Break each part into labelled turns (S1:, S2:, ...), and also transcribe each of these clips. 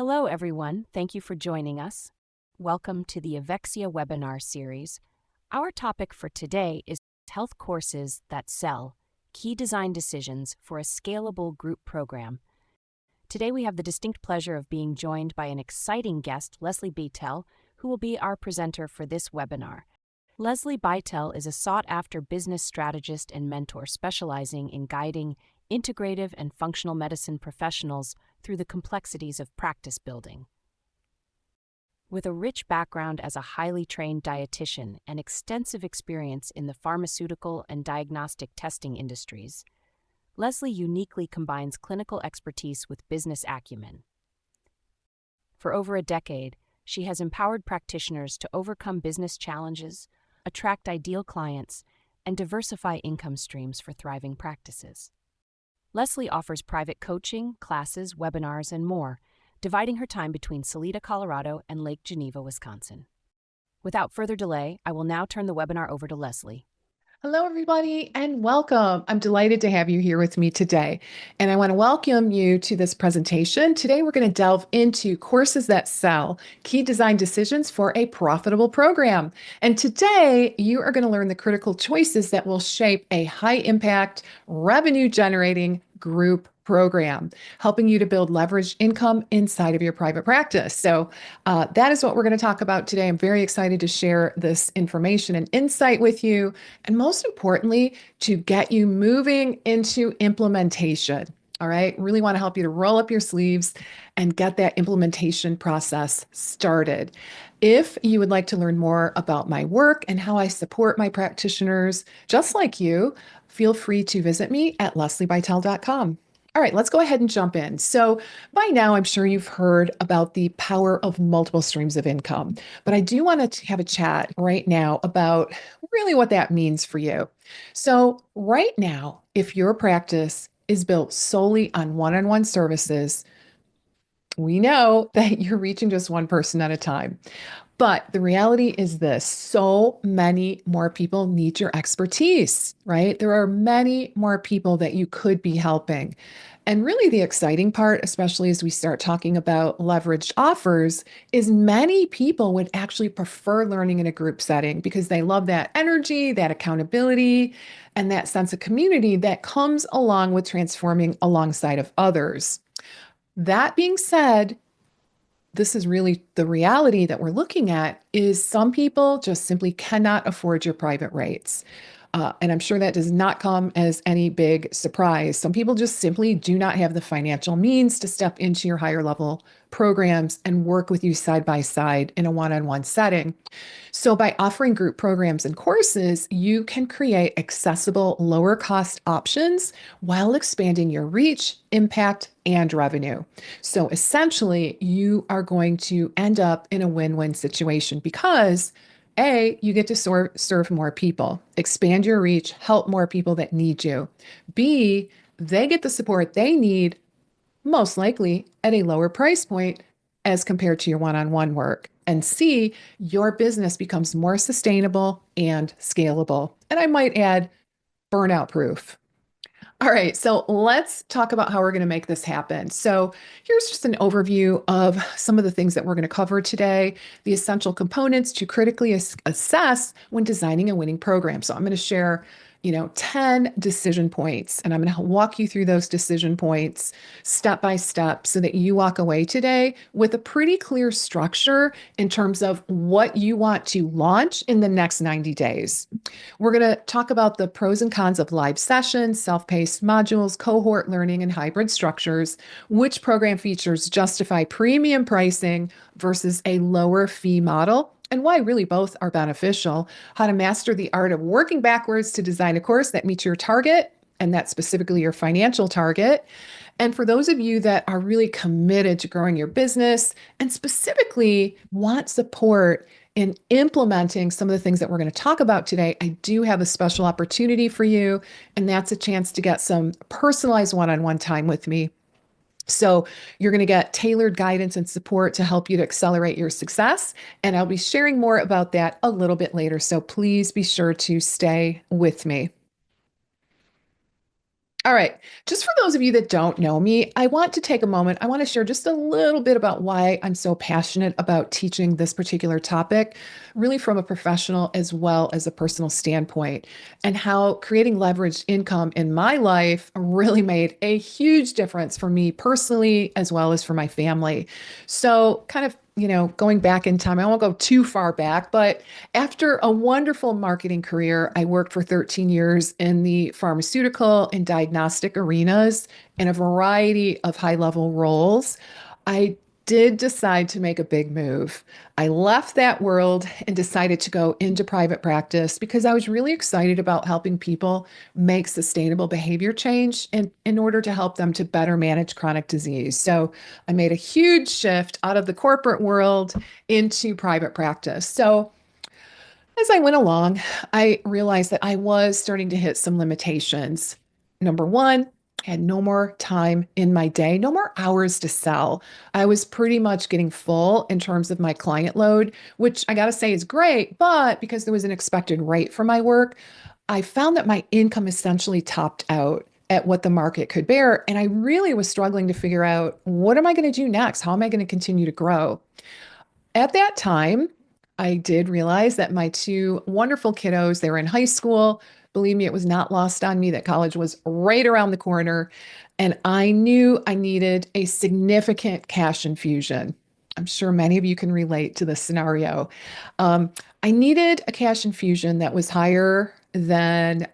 S1: Hello, everyone. Thank you for joining us. Welcome to the Avexia webinar series. Our topic for today is Health Courses That Sell, Key Design Decisions for a Scalable Group Program. Today we have the distinct pleasure of being joined by an exciting guest, Lesli Bitel, who will be our presenter for this webinar. Lesli Bitel is a sought-after business strategist and mentor specializing in guiding integrative and functional medicine professionals through the complexities of practice building. With a rich background as a highly trained dietitian and extensive experience in the pharmaceutical and diagnostic testing industries, Lesli uniquely combines clinical expertise with business acumen. For over a decade, she has empowered practitioners to overcome business challenges, attract ideal clients, and diversify income streams for thriving practices. Lesli offers private coaching, classes, webinars, and more, dividing her time between Salida, Colorado, and Lake Geneva, Wisconsin. Without further delay, I will now turn the webinar over to Lesli.
S2: Hello, everybody, and welcome. I'm delighted to have you here with me today. And I want to welcome you to this presentation. Today, we're going to delve into courses that sell, key design decisions for a profitable program. And today, you are going to learn the critical choices that will shape a high-impact, revenue-generating group program, helping you to build leveraged income inside of your private practice. So that is what we're going to talk about today. I'm very excited to share this information and insight with you, and most importantly, to get you moving into implementation. All right, really want to help you to roll up your sleeves and get that implementation process started. If you would like to learn more about my work and how I support my practitioners just like you, feel free to visit me at leslibitel.com. All right, let's go ahead and jump in. So by now, I'm sure you've heard about the power of multiple streams of income, but I do want to have a chat right now about really what that means for you. So right now, if your practice is built solely on one-on-one services, we know that you're reaching just one person at a time. But the reality is this: so many more people need your expertise, right? There are many more people that you could be helping. And really, the exciting part, especially as we start talking about leveraged offers, is many people would actually prefer learning in a group setting because they love that energy, that accountability, and that sense of community that comes along with transforming alongside of others. That being said, this is really the reality that we're looking at is some people just simply cannot afford your private rates. And I'm sure that does not come as any big surprise. Some people just simply do not have the financial means to step into your higher level programs and work with you side by side in a one-on-one setting. So by offering group programs and courses, you can create accessible, lower cost options while expanding your reach, impact, and revenue. So essentially, you are going to end up in a win-win situation because A, you get to serve more people, expand your reach, help more people that need you. B, they get the support they need, most likely at a lower price point as compared to your one-on-one work. And C, your business becomes more sustainable and scalable. And I might add, burnout proof. All right, so let's talk about how we're going to make this happen. So here's just an overview of some of the things that we're going to cover today, the essential components to critically assess when designing a winning program. So I'm going to share 10 decision points, and I'm going to walk you through those decision points step by step so that you walk away today with a pretty clear structure in terms of what you want to launch in the next 90 days. We're going to talk about the pros and cons of live sessions, self-paced modules, cohort learning, and hybrid structures, which program features justify premium pricing versus a lower fee model, and why really both are beneficial, how to master the art of working backwards to design a course that meets your target, and that's specifically your financial target. And for those of you that are really committed to growing your business and specifically want support in implementing some of the things that we're going to talk about today, I do have a special opportunity for you, and that's a chance to get some personalized one-on-one time with me. So you're going to get tailored guidance and support to help you to accelerate your success. And I'll be sharing more about that a little bit later. So please be sure to stay with me. All right. Just for those of you that don't know me, I want to take a moment. I want to share just a little bit about why I'm so passionate about teaching this particular topic, really from a professional as well as a personal standpoint, and how creating leveraged income in my life really made a huge difference for me personally, as well as for my family. So, kind of, going back in time, I won't go too far back, but after a wonderful marketing career, I worked for 13 years in the pharmaceutical and diagnostic arenas in a variety of high level roles. I did decide to make a big move. I left that world and decided to go into private practice because I was really excited about helping people make sustainable behavior change in order to help them to better manage chronic disease. So I made a huge shift out of the corporate world into private practice. So as I went along, I realized that I was starting to hit some limitations. Number one, I had no more time in my day, no more hours to sell. I was pretty much getting full in terms of my client load, which I got to say is great, but because there was an expected rate for my work, I found that my income essentially topped out at what the market could bear. And I really was struggling to figure out, what am I going to do next? How am I going to continue to grow? At that time, I did realize that my two wonderful kiddos, they were in high school. Believe me, it was not lost on me that college was right around the corner. And I knew I needed a significant cash infusion. I'm sure many of you can relate to this scenario. Um, I needed a cash infusion that was higher than,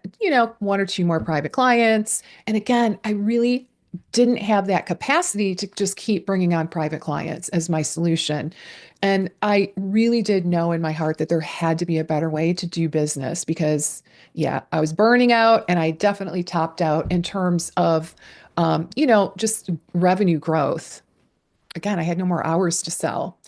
S2: one or two more private clients. And again, I really didn't have that capacity to just keep bringing on private clients as my solution. And I really did know in my heart that there had to be a better way to do business because, yeah, I was burning out and I definitely topped out in terms of, just revenue growth. Again, I had no more hours to sell.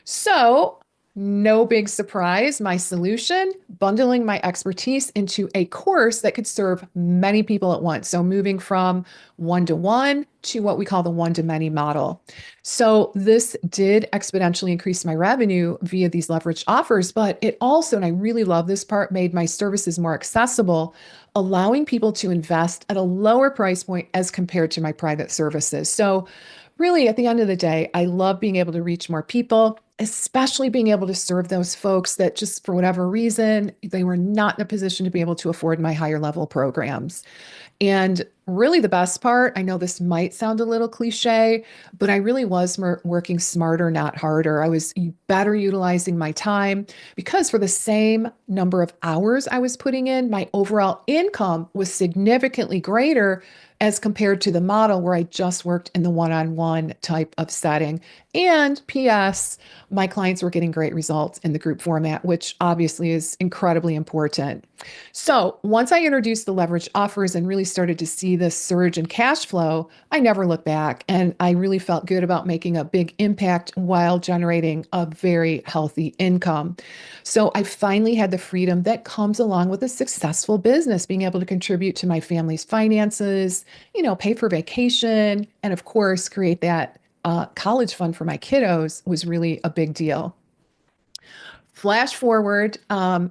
S2: So, no big surprise, my solution, bundling my expertise into a course that could serve many people at once. So, moving from one to one to what we call the one to many model. So, this did exponentially increase my revenue via these leveraged offers, but it also, and I really love this part, made my services more accessible, allowing people to invest at a lower price point as compared to my private services. So, really, at the end of the day, I love being able to reach more people, especially being able to serve those folks that just for whatever reason, they were not in a position to be able to afford my higher level programs. And really, the best part, I know this might sound a little cliche, but I really was working smarter, not harder. I was better utilizing my time because for the same number of hours I was putting in, my overall income was significantly greater as compared to the model where I just worked in the one on one type of setting. And P.S., my clients were getting great results in the group format, which obviously is incredibly important. So once I introduced the leverage offers and really started to see this surge in cash flow, I never looked back. And I really felt good about making a big impact while generating a very healthy income. So I finally had the freedom that comes along with a successful business, being able to contribute to my family's finances, pay for vacation, and of course, create that college fund for my kiddos was really a big deal. Flash forward,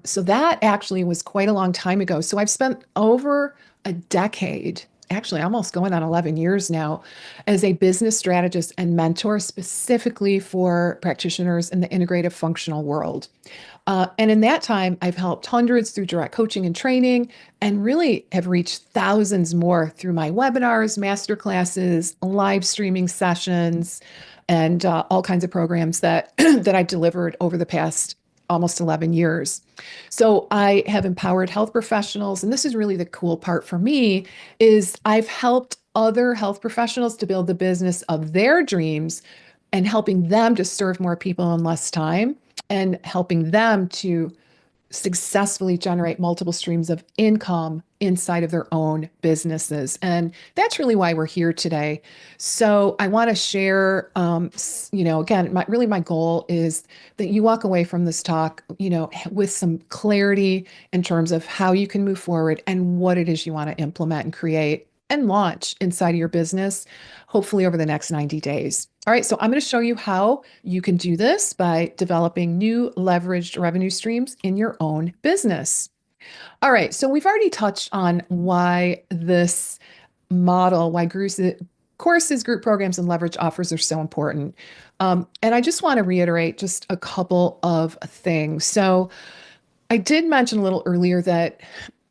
S2: so that actually was quite a long time ago. So I've spent over a decade, actually almost going on 11 years now, as a business strategist and mentor specifically for practitioners in the integrative functional world. And in that time, I've helped hundreds through direct coaching and training, and really have reached thousands more through my webinars, masterclasses, live streaming sessions, and all kinds of programs that that I've delivered over the past almost 11 years. So I have empowered health professionals, and this is really the cool part for me is I've helped other health professionals to build the business of their dreams and helping them to serve more people in less time and helping them to successfully generate multiple streams of income inside of their own businesses. And that's really why we're here today. So I want to share, again, really my goal is that you walk away from this talk, with some clarity in terms of how you can move forward and what it is you want to implement and create and launch inside of your business, hopefully over the next 90 days. All right, so I'm going to show you how you can do this by developing new leveraged revenue streams in your own business. All right, so we've already touched on why this model why courses, group programs, and leverage offers are so important. And I just want to reiterate just a couple of things. So I did mention a little earlier that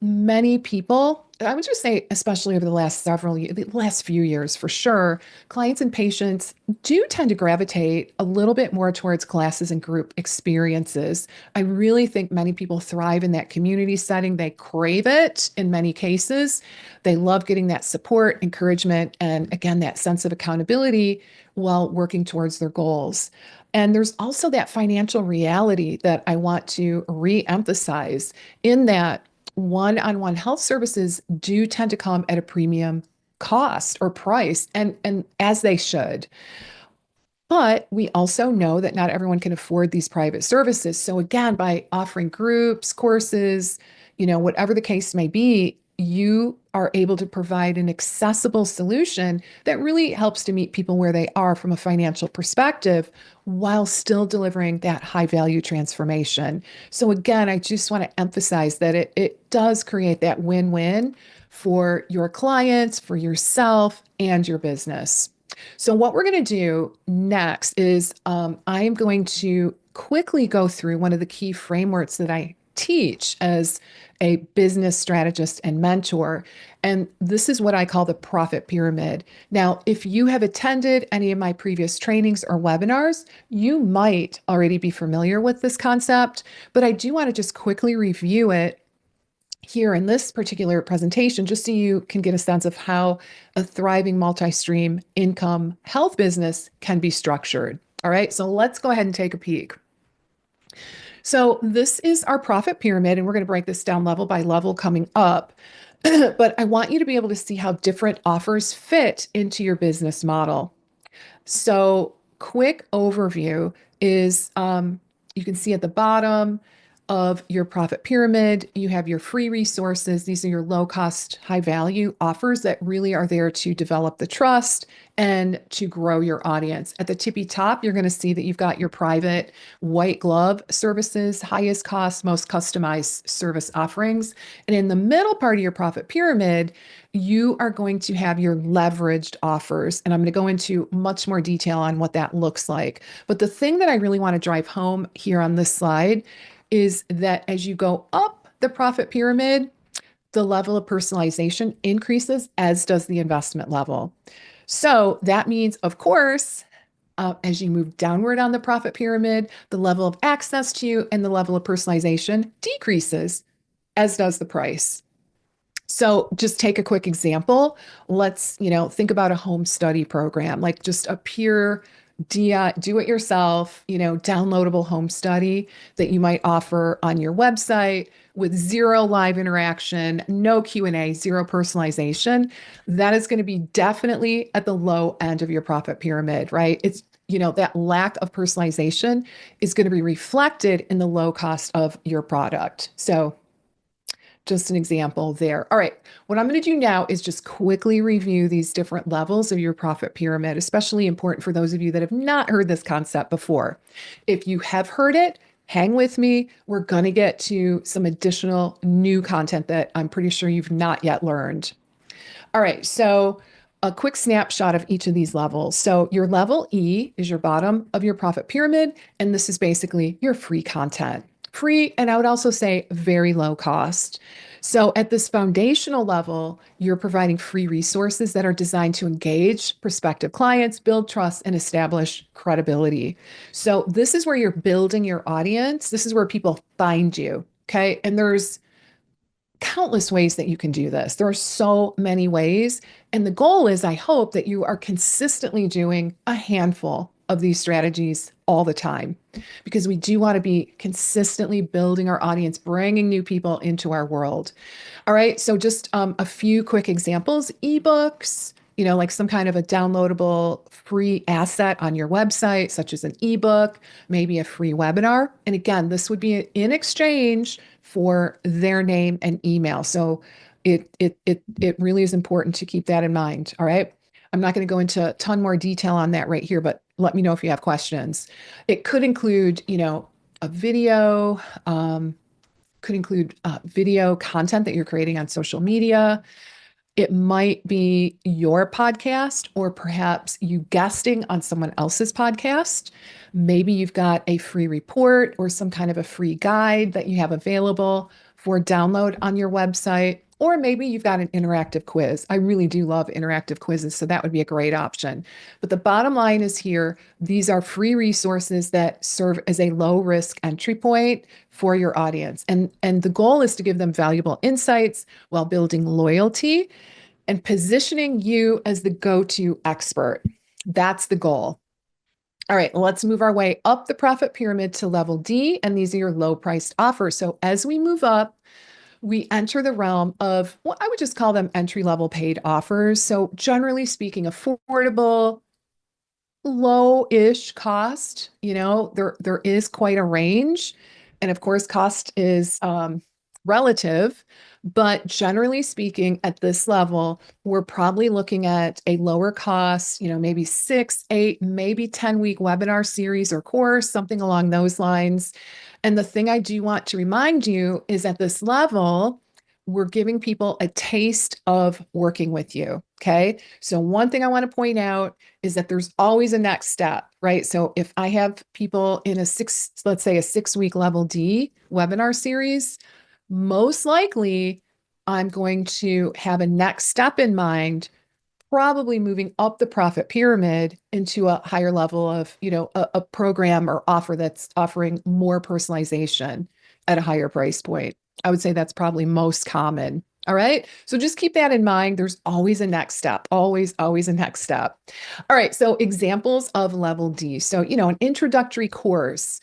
S2: many people, I would just say, especially over the last the last few years for sure, clients and patients do tend to gravitate a little bit more towards classes and group experiences. I really think many people thrive in that community setting. They crave it in many cases. They love getting that support, encouragement, and again, that sense of accountability while working towards their goals. And there's also that financial reality that I want to re-emphasize in that one-on-one health services do tend to come at a premium cost or price, and as they should. But we also know that not everyone can afford these private services. So again, by offering groups, courses, whatever the case may be, you are able to provide an accessible solution that really helps to meet people where they are from a financial perspective while still delivering that high value transformation. So again, I just want to emphasize that it does create that win-win for your clients, for yourself, and your business. So, what we're going to do next is I am going to quickly go through one of the key frameworks that I teach as a business strategist and mentor. And this is what I call the profit pyramid. Now, if you have attended any of my previous trainings or webinars, you might already be familiar with this concept, but I do want to just quickly review it here in this particular presentation, just so you can get a sense of how a thriving multi-stream income health business can be structured. All right, so let's go ahead and take a peek. So this is our profit pyramid, and we're going to break this down level by level coming up. But I want you to be able to see how different offers fit into your business model. So quick overview is you can see at the bottom of your profit pyramid, you have your free resources. These are your low cost, high value offers that really are there to develop the trust and to grow your audience. At the tippy top, you're going to see that you've got your private white glove services, highest cost, most customized service offerings. And in the middle part of your profit pyramid, you are going to have your leveraged offers. And I'm going to go into much more detail on what that looks like. But the thing that I really want to drive home here on this slide is that as you go up the profit pyramid, the level of personalization increases, as does the investment level. So that means, of course, as you move downward on the profit pyramid, the level of access to you and the level of personalization decreases, as does the price. So just take a quick example. Let's, think about a home study program, like just a pure do it yourself, downloadable home study that you might offer on your website with zero live interaction, no Q&A, zero personalization. That is going to be definitely at the low end of your profit pyramid, right? It's that lack of personalization is going to be reflected in the low cost of your product. So just an example there. All right, what I'm going to do now is just quickly review these different levels of your profit pyramid, especially important for those of you that have not heard this concept before. If you have heard it, hang with me. We're going to get to some additional new content that I'm pretty sure you've not yet learned. All right, so a quick snapshot of each of these levels. So your level E is your bottom of your profit pyramid, and this is basically your free content. Free, and I would also say very low cost. So at this foundational level, you're providing free resources that are designed to engage prospective clients, build trust, and establish credibility. So this is where you're building your audience. This is where people find you. Okay. And there's countless ways that you can do this. There are so many ways. And the goal is, I hope, that you are consistently doing a handful of these strategies all the time, because we do want to be consistently building our audience, bringing new people into our world. All right. So just a few quick examples: ebooks, like some kind of a downloadable free asset on your website, such as an ebook, maybe a free webinar. And again, this would be in exchange for their name and email. So it really is important to keep that in mind. All right. I'm not going to go into a ton more detail on that right here, but let me know if you have questions. It could include, a video, could include video content that you're creating on social media. It might be your podcast, or perhaps you guesting on someone else's podcast. Maybe you've got a free report or some kind of a free guide that you have available for download on your website. Or maybe you've got an interactive quiz. I really do love interactive quizzes, so that would be a great option. But the bottom line is here, these are free resources that serve as a low risk entry point for your audience. And the goal is to give them valuable insights while building loyalty and positioning you as the go-to expert. That's the goal. All right, let's move our way up the profit pyramid to level D, and these are your low priced offers. So as we move up, we enter the realm of what I would just call them entry level paid offers. So generally speaking, affordable, low-ish cost. There is quite a range. And of course, cost is relative. But generally speaking, at this level, we're probably looking at a lower cost, maybe 6, 8, maybe 10-week webinar series or course, something along those lines. And the thing I do want to remind you is at this level, we're giving people a taste of working with you. Okay. So one thing I want to point out is that there's always a next step, right? So if I have people in let's say a 6-week level D webinar series, most likely I'm going to have a next step in mind, probably moving up the profit pyramid into a higher level of, a program or offer that's offering more personalization at a higher price point. I would say that's probably most common. All right. So just keep that in mind. There's always a next step, always, always a next step. All right. So examples of level D. So, an introductory course,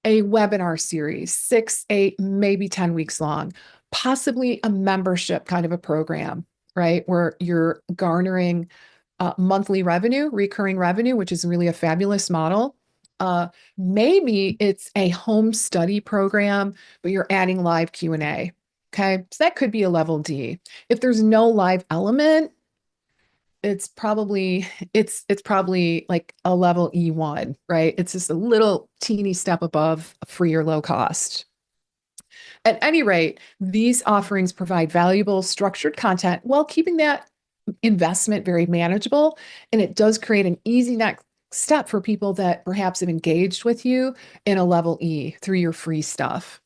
S2: a webinar series, 6, 8, maybe 10 weeks long, possibly a membership kind of a program, right? Where you're garnering monthly revenue, recurring revenue, which is really a fabulous model. Maybe it's a home study program, but you're adding live Q&A. Okay. So that could be a level D. If there's no live element, it's probably like a level E1, right? It's just a little teeny step above free or low cost. At any rate, these offerings provide valuable structured content while keeping that investment very manageable. And it does create an easy next step for people that perhaps have engaged with you in a level E through your free stuff.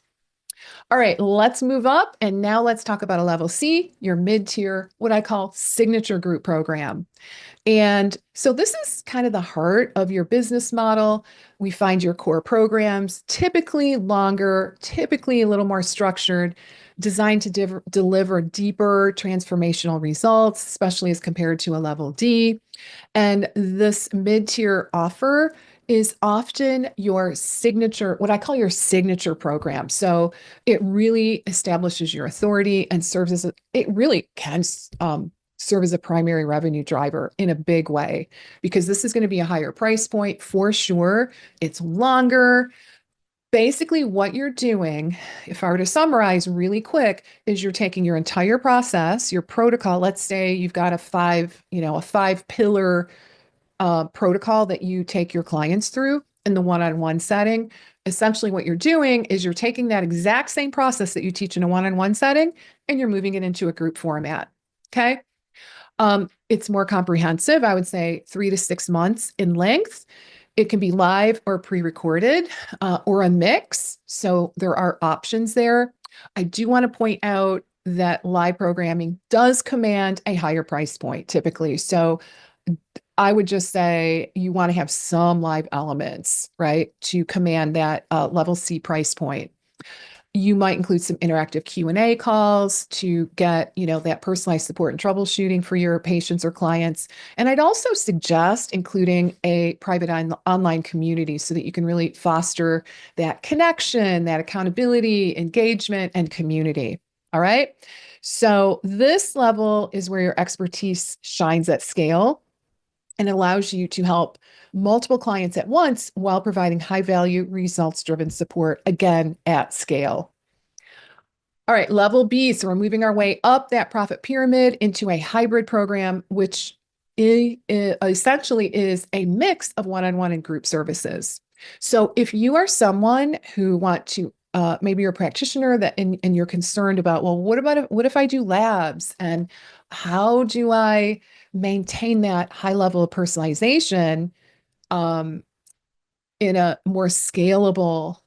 S2: All right, let's move up. And now let's talk about a level C, your mid-tier, what I call signature group program. And so this is kind of the heart of your business model. We find your core programs typically longer, typically a little more structured, designed to deliver deeper transformational results, especially as compared to a level D. And this mid-tier offer is often your signature, what I call your signature program. So it really establishes your authority and it really can serve as a primary revenue driver in a big way, because this is going to be a higher price point for sure. It's longer. Basically, what you're doing, if I were to summarize really quick, is you're taking your entire process, your protocol. Let's say you've got a 5-pillar protocol that you take your clients through in the one-on-one setting. Essentially, what you're doing is you're taking that exact same process that you teach in a one-on-one setting, and you're moving it into a group format. Okay. It's more comprehensive. I would say 3 to 6 months in length. It can be live or pre-recorded or a mix. So there are options there. I do want to point out that live programming does command a higher price point typically. So I would just say you want to have some live elements, right, to command that level C price point. You might include some interactive Q&A calls to get, that personalized support and troubleshooting for your patients or clients. And I'd also suggest including a private online community so that you can really foster that connection, that accountability, engagement, and community. All right. So this level is where your expertise shines at scale and allows you to help multiple clients at once while providing high value, results driven support, again, at scale. All right, level B. So we're moving our way up that profit pyramid into a hybrid program, which essentially is a mix of one-on-one and group services. So if you are someone who want to, maybe you're a practitioner and you're concerned about, well, what if I do labs and how do I maintain that high level of personalization um, in a more scalable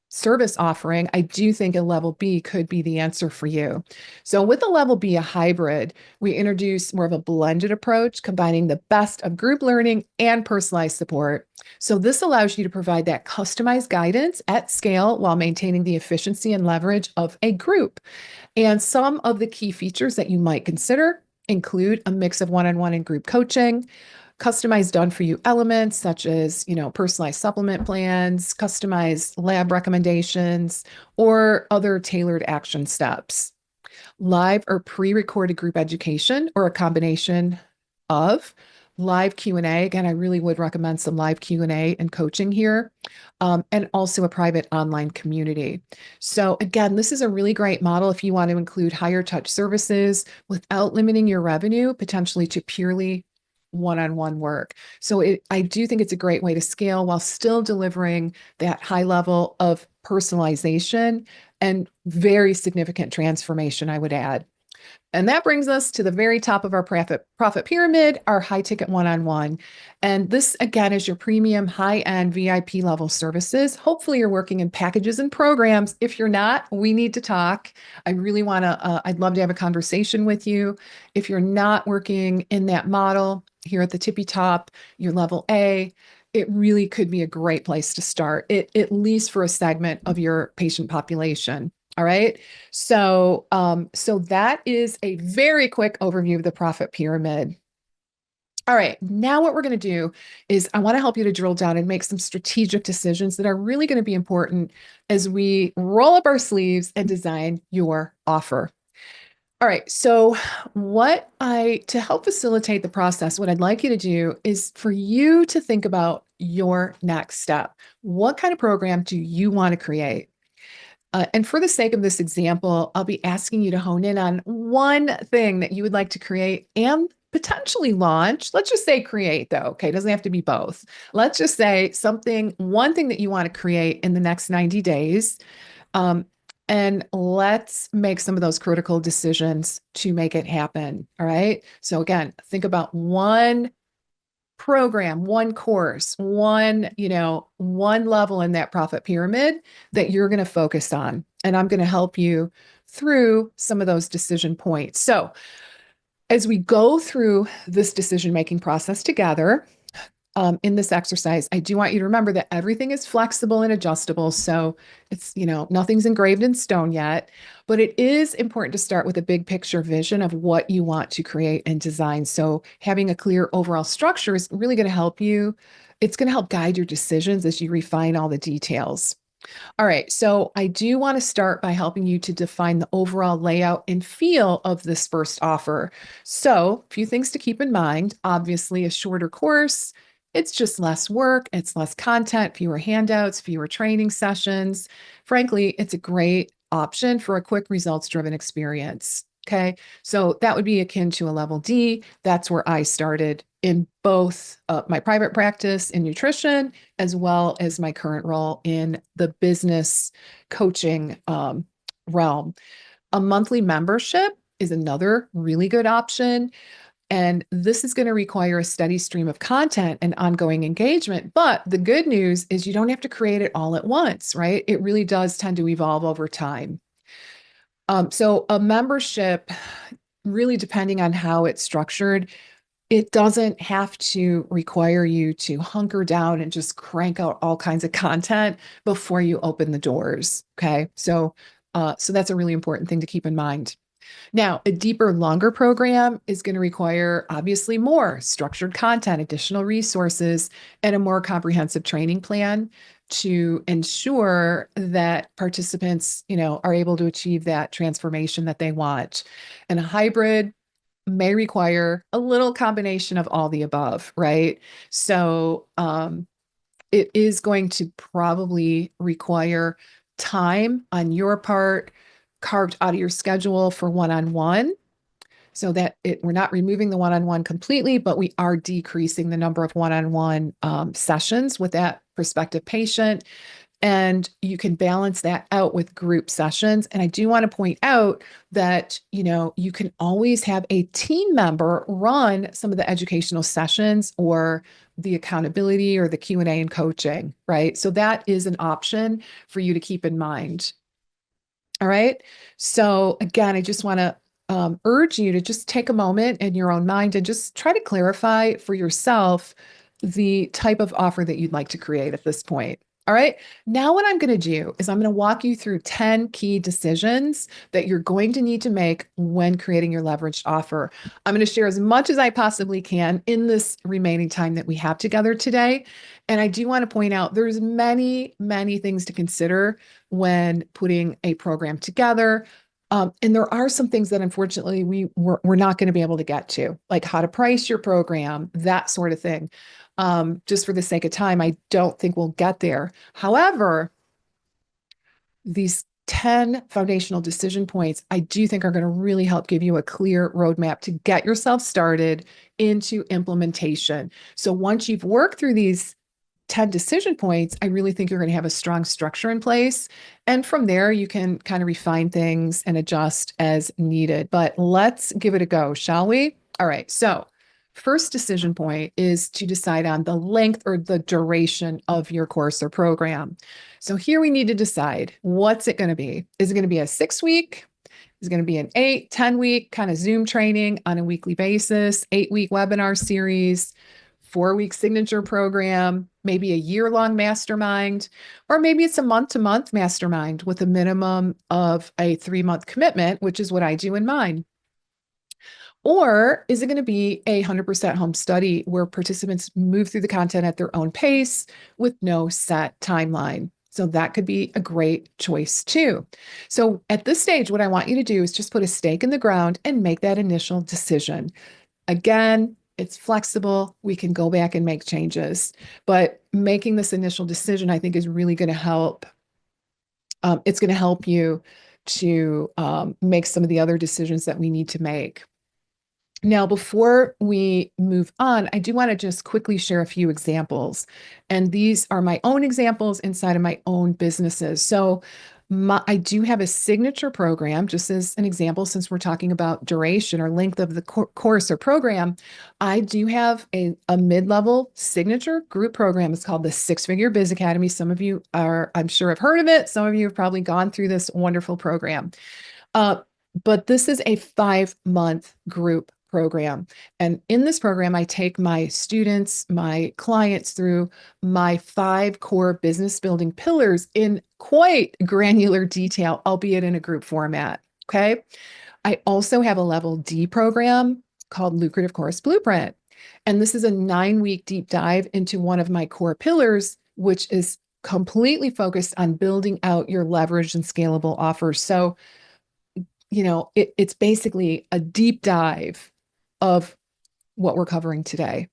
S2: service offering? I do think a level B could be the answer for you. So, with a level B, a hybrid, we introduce more of a blended approach, combining the best of group learning and personalized support. So, this allows you to provide that customized guidance at scale while maintaining the efficiency and leverage of a group. And some of the key features that you might consider include a mix of one-on-one and group coaching, customized done for you elements such as, personalized supplement plans, customized lab recommendations, or other tailored action steps. Live or pre-recorded group education or a combination of live Q&A. Again, I really would recommend some live Q&A and coaching here, and also a private online community. So again, this is a really great model if you want to include higher touch services without limiting your revenue potentially to purely one-on-one work. So I do think it's a great way to scale while still delivering that high level of personalization and very significant transformation, I would add. And that brings us to the very top of our profit pyramid, our high ticket one-on-one. And this again is your premium high-end VIP level services. Hopefully you're working in packages and programs. If you're not, we need to talk. I really want to, I'd love to have a conversation with you. If you're not working in that model here at the tippy top, your level A, it really could be a great place to start, at least for a segment of your patient population. All right. So that is a very quick overview of the profit pyramid. All right. Now what we're going to do is I want to help you to drill down and make some strategic decisions that are really going to be important as we roll up our sleeves and design your offer. All right. So to help facilitate the process, what I'd like you to do is for you to think about your next step. What kind of program do you want to create? And for the sake of this example, I'll be asking you to hone in on one thing that you would like to create and potentially launch. Let's just say create, though. Okay. It doesn't have to be both. Let's just say one thing that you want to create in the next 90 days. Um, and let's make some of those critical decisions to make it happen. All right. So, again, think about one program, one course, one level in that profit pyramid that you're going to focus on. And I'm going to help you through some of those decision points. So, as we go through this decision-making process together, in this exercise, I do want you to remember that everything is flexible and adjustable. So it's, nothing's engraved in stone yet, but it is important to start with a big picture vision of what you want to create and design. So having a clear overall structure is really going to help you. It's going to help guide your decisions as you refine all the details. All right, so I do want to start by helping you to define the overall layout and feel of this first offer. So, a few things to keep in mind. Obviously, a shorter course, it's just less work, it's less content, fewer handouts, fewer training sessions. Frankly, it's a great option for a quick results-driven experience. Okay, so that would be akin to a level D. That's where I started in both my private practice in nutrition, as well as my current role in the business coaching realm. A monthly membership is another really good option. And this is going to require a steady stream of content and ongoing engagement. But the good news is you don't have to create it all at once, right? It really does tend to evolve over time. So a membership, really depending on how it's structured, it doesn't have to require you to hunker down and just crank out all kinds of content before you open the doors. Okay. So that's a really important thing to keep in mind. Now, a deeper, longer program is going to require obviously more structured content, additional resources, and a more comprehensive training plan to ensure that participants, are able to achieve that transformation that they want. And a hybrid may require a little combination of all the above, right? So it is going to probably require time on your part carved out of your schedule for one-on-one, so that we're not removing the one-on-one completely, but we are decreasing the number of one-on-one sessions with that prospective patient. And you can balance that out with group sessions. And I do want to point out that, you can always have a team member run some of the educational sessions or the accountability or the Q&A and coaching, right? So that is an option for you to keep in mind. All right. So again, I just want to urge you to just take a moment in your own mind and just try to clarify for yourself the type of offer that you'd like to create at this point. All right. Now, what I'm going to do is I'm going to walk you through 10 key decisions that you're going to need to make when creating your leveraged offer. I'm going to share as much as I possibly can in this remaining time that we have together today. And I do want to point out there's many, many things to consider when putting a program together. And there are some things that unfortunately we're not going to be able to get to, like how to price your program, that sort of thing. Just for the sake of time, I don't think we'll get there. However, these 10 foundational decision points, I do think are going to really help give you a clear roadmap to get yourself started into implementation. So once you've worked through these 10 decision points, I really think you're going to have a strong structure in place. And from there, you can kind of refine things and adjust as needed. But let's give it a go, shall we? All right. So, first decision point is to decide on the length or the duration of your course or program. So, here we need to decide what's it going to be? Is it going to be a 6-week? Is it going to be an 8, 10-week kind of Zoom training on a weekly basis, 8-week webinar series? 4-week signature program, maybe a year-long mastermind, or maybe it's a month-to-month mastermind with a minimum of a 3-month commitment, which is what I do in mine. Or is it going to be a 100% home study where participants move through the content at their own pace with no set timeline? So that could be a great choice too. So at this stage, what I want you to do is just put a stake in the ground and make that initial decision. Again, it's flexible. We can go back and make changes, but making this initial decision, I think, is really going to help. It's going to help you to make some of the other decisions that we need to make. Now, before we move on, I do want to just quickly share a few examples. And these are my own examples inside of my own businesses. So I do have a signature program, just as an example, since we're talking about duration or length of the course or program. I do have a mid-level signature group program. It's called the Six-Figure Biz Academy. Some of you are, I'm sure, have heard of it. Some of you have probably gone through this wonderful program. But this is a 5-month group program. And in this program, I take my students, my clients through my 5 core business building pillars in quite granular detail, albeit in a group format. Okay. I also have a level D program called Lucrative Course Blueprint. And this is a 9-week deep dive into one of my core pillars, which is completely focused on building out your leveraged and scalable offers. So, it's basically a deep dive of what we're covering today.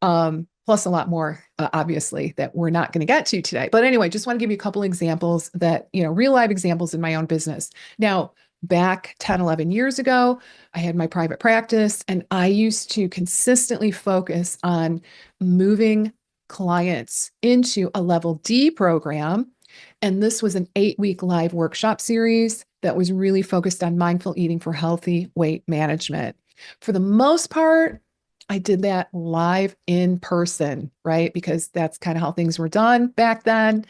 S2: Plus a lot more, obviously, that we're not going to get to today. But anyway, just want to give you a couple examples that, real life examples in my own business. Now, back 10, 11 years ago, I had my private practice and I used to consistently focus on moving clients into a level D program. And this was an 8-week live workshop series that was really focused on mindful eating for healthy weight management. For the most part, I did that live in person, right? Because that's kind of how things were done back then.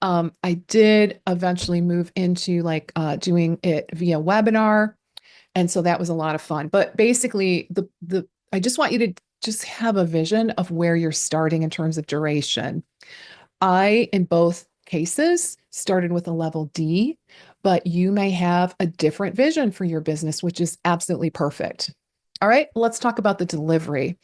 S2: I did eventually move into doing it via webinar. And so that was a lot of fun. But basically, I just want you to just have a vision of where you're starting in terms of duration. I, in both cases, started with a level D, but you may have a different vision for your business, which is absolutely perfect. All right, let's talk about the delivery.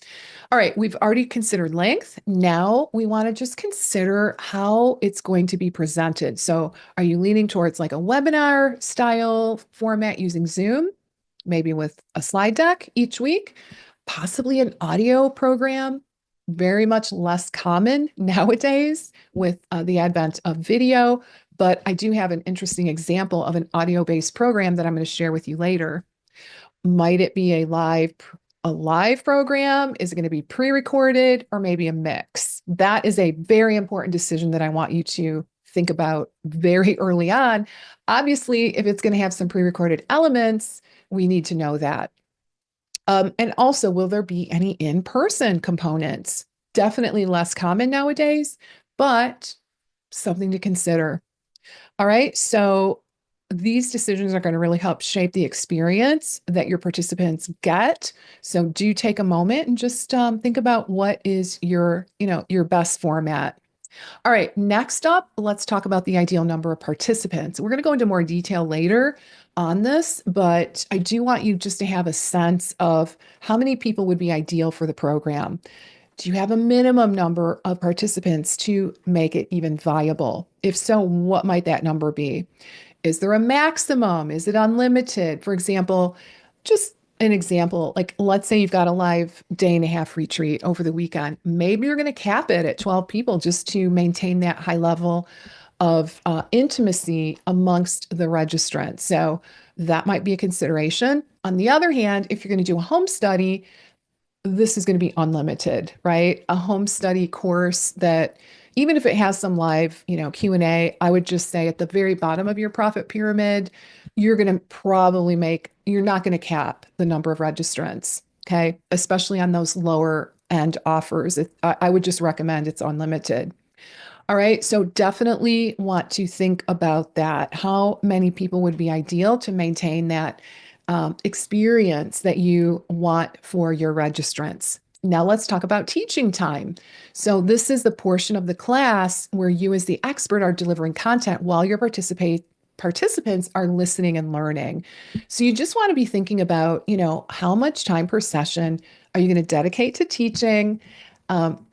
S2: All right, we've already considered length. Now we want to just consider how it's going to be presented. So are you leaning towards like a webinar style format using Zoom, maybe with a slide deck each week, possibly an audio program? Very much less common nowadays with the advent of video, but I do have an interesting example of an audio-based program that I'm going to share with you later. Might it be a live a live program? Is it going to be pre-recorded or maybe a mix? That is a very important decision that I want you to think about very early on. Obviously, if it's going to have some pre-recorded elements, we need to know that. And also, will there be any in-person components? Definitely less common nowadays, but something to consider. All right. So these decisions are going to really help shape the experience that your participants get. So do take a moment and just think about what is your best format. All right, next up, let's talk about the ideal number of participants. We're going to go into more detail later on this, but I do want you just to have a sense of how many people would be ideal for the program. Do you have a minimum number of participants to make it even viable? If so, what might that number be? Is there a maximum? Is it unlimited? For example, just an example, like let's say you've got a live day and a half retreat over the weekend. Maybe you're going to cap it at 12 people just to maintain that high level of intimacy amongst the registrants. So that might be a consideration. On the other hand, if you're going to do a home study, this is going to be unlimited, right? A home study course that even if it has some live, Q&A, I would just say at the very bottom of your profit pyramid, you're going to you're not going to cap the number of registrants, okay? Especially on those lower end offers. I would just recommend it's unlimited. All right, so definitely want to think about that. How many people would be ideal to maintain that experience that you want for your registrants? Now let's talk about teaching time. So this is the portion of the class where you as the expert are delivering content while your participants are listening and learning. So you just want to be thinking about, how much time per session are you going to dedicate to teaching?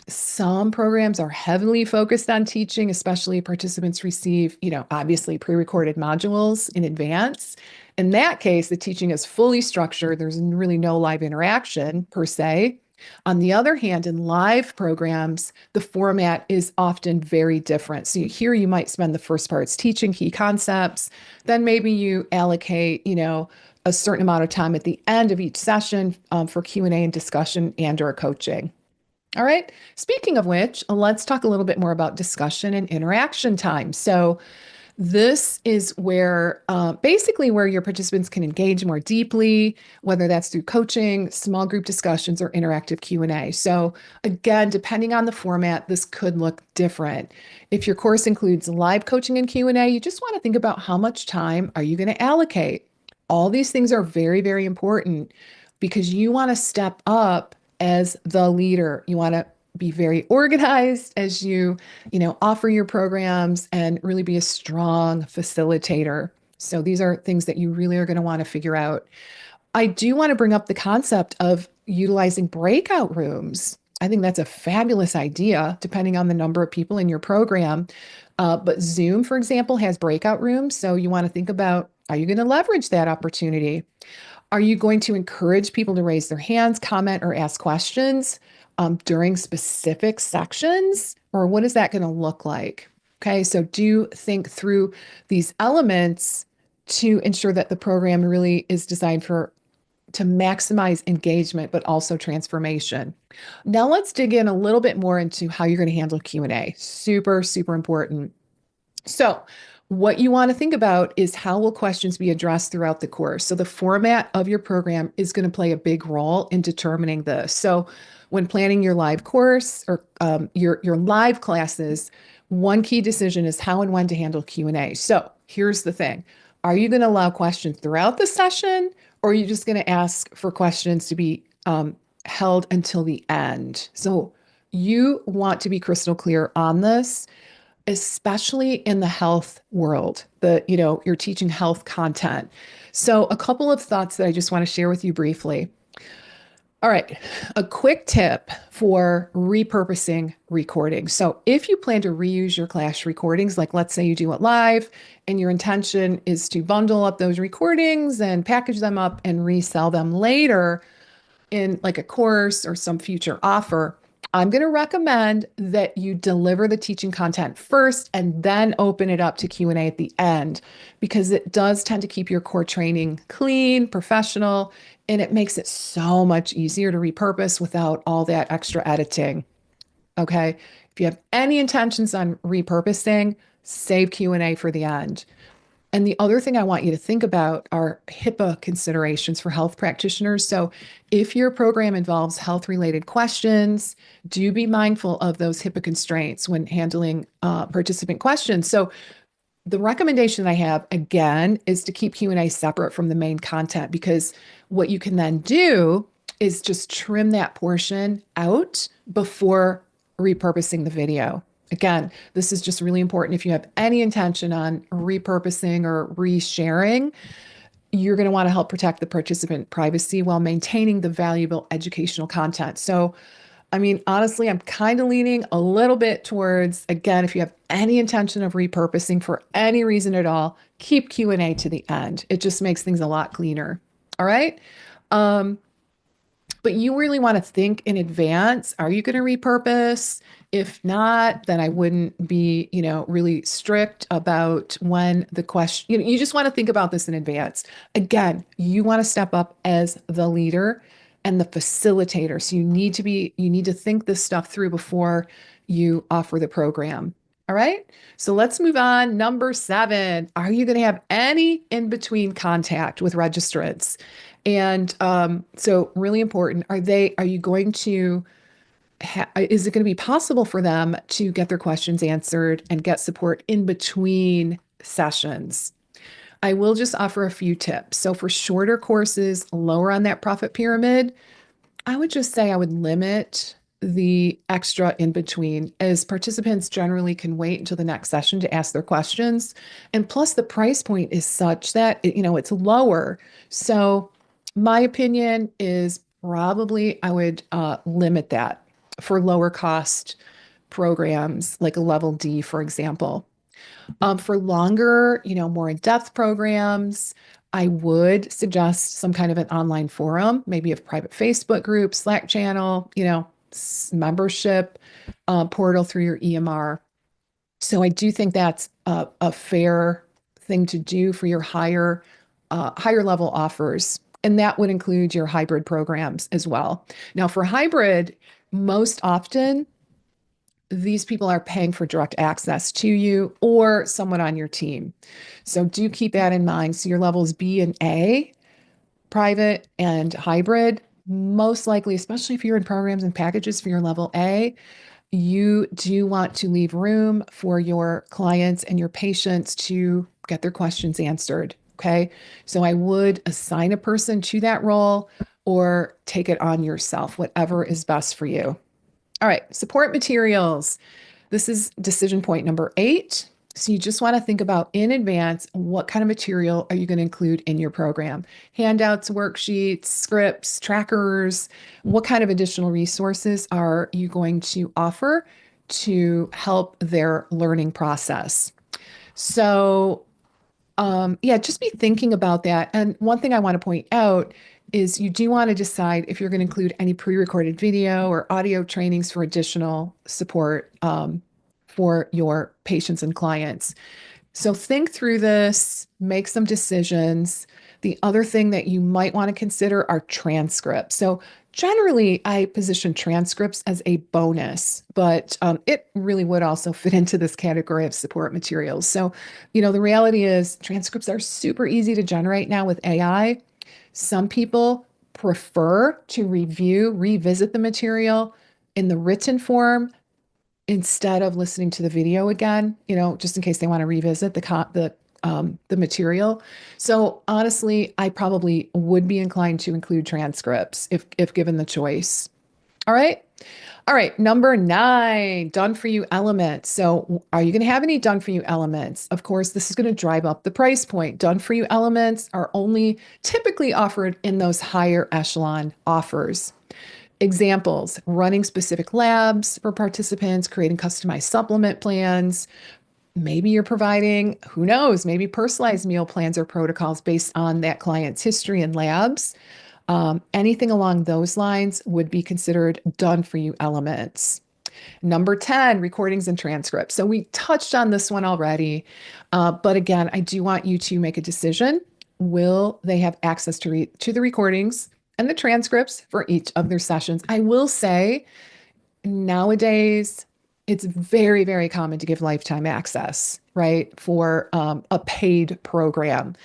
S2: Some programs are heavily focused on teaching, especially if participants receive, obviously pre-recorded modules in advance. In that case, the teaching is fully structured. There's really no live interaction per se. On the other hand, in live programs, the format is often very different. So here you might spend the first parts teaching key concepts, then maybe you allocate, a certain amount of time at the end of each session for Q&A and discussion and/or coaching. All right. Speaking of which, let's talk a little bit more about discussion and interaction time. So this is where basically where your participants can engage more deeply, whether that's through coaching, small group discussions, or interactive Q&A. So again, depending on the format, this could look different. If your course includes live coaching and Q&A, you just want to think about how much time are you going to allocate. All these things are very, very important because you want to step up as the leader. You want to be very organized as you offer your programs and really be a strong facilitator. So these are things that you really are going to want to figure out. I do want to bring up the concept of utilizing breakout rooms. I think that's a fabulous idea, depending on the number of people in your program. But Zoom, for example, has breakout rooms. So you want to think about, are you going to leverage that opportunity? Are you going to encourage people to raise their hands, comment, or ask questions during specific sections? Or what is that going to look like? Okay, so do think through these elements to ensure that the program really is designed to maximize engagement, but also transformation. Now let's dig in a little bit more into how you're going to handle Q&A. Super, super important. So what you want to think about is how will questions be addressed throughout the course? So the format of your program is going to play a big role in determining this. So when planning your live course or your live classes, one key decision is how and when to handle Q&A. So here's the thing. Are you going to allow questions throughout the session, or are you just going to ask for questions to be held until the end? So you want to be crystal clear on this, especially in the health world, you're teaching health content. So a couple of thoughts that I just want to share with you briefly. All right, a quick tip for repurposing recordings. So if you plan to reuse your class recordings, like let's say you do it live and your intention is to bundle up those recordings and package them up and resell them later in like a course or some future offer, I'm going to recommend that you deliver the teaching content first and then open it up to Q&A at the end because it does tend to keep your core training clean, professional, and it makes it so much easier to repurpose without all that extra editing. Okay? If you have any intentions on repurposing, save Q&A for the end. And the other thing I want you to think about are HIPAA considerations for health practitioners. So, if your program involves health related questions, do be mindful of those HIPAA constraints when handling participant questions. So, the recommendation I have again is to keep Q&A separate from the main content because what you can then do is just trim that portion out before repurposing the video. Again, this is just really important. If you have any intention on repurposing or resharing, you're going to want to help protect the participant privacy while maintaining the valuable educational content. So, I mean, honestly, I'm kind of leaning a little bit towards, again, if you have any intention of repurposing for any reason at all, keep Q&A to the end. It just makes things a lot cleaner. All right. Um, but you really want to think in advance. Are you going to repurpose? If not, then I wouldn't be, really strict about when the question, you just want to think about this in advance. Again, you want to step up as the leader and the facilitator. So you need to think this stuff through before you offer the program. All right. So let's move on. Number 7, are you going to have any in between contact with registrants? And so really important, are you going to, is it going to be possible for them to get their questions answered and get support in between sessions? I will just offer a few tips. So for shorter courses, lower on that profit pyramid, I would just say I would limit the extra in between as participants generally can wait until the next session to ask their questions. And plus the price point is such that it's lower. So my opinion is probably I would limit that for lower cost programs like a level D, for example. For longer, more in-depth programs, I would suggest some kind of an online forum, maybe a private Facebook group, Slack channel, membership portal through your EMR. So I do think that's a fair thing to do for your higher level offers. And that would include your hybrid programs as well. Now, for hybrid, most often these people are paying for direct access to you or someone on your team. So do keep that in mind. So your levels B and A, private and hybrid, most likely, especially if you're in programs and packages for your level A, you do want to leave room for your clients and your patients to get their questions answered. Okay. So I would assign a person to that role or take it on yourself, whatever is best for you. All right, support materials. This is decision point number 8. So you just want to think about in advance, what kind of material are you going to include in your program? Handouts, worksheets, scripts, trackers. What kind of additional resources are you going to offer to help their learning process? So yeah, just be thinking about that. And one thing I want to point out is you do want to decide if you're going to include any pre-recorded video or audio trainings for additional support for your patients and clients. So think through this, make some decisions. The other thing that you might want to consider are transcripts. So generally, I position transcripts as a bonus, but it really would also fit into this category of support materials. So, the reality is transcripts are super easy to generate now with AI. Some people prefer to revisit the material in the written form instead of listening to the video again, just in case they want to revisit the material. So honestly, I probably would be inclined to include transcripts if given the choice. All right. All right. Number 9, done for you elements. So are you going to have any done for you elements? Of course, this is going to drive up the price point. Done for you elements are only typically offered in those higher echelon offers. Examples, running specific labs for participants, creating customized supplement plans. Maybe you're providing, who knows, maybe personalized meal plans or protocols based on that client's history and labs. Anything along those lines would be considered done for you elements. Number 10, recordings and transcripts. So we touched on this one already. But again, I do want you to make a decision. Will they have access to the recordings and the transcripts for each of their sessions? I will say nowadays, it's very, very common to give lifetime access, right, for a paid program.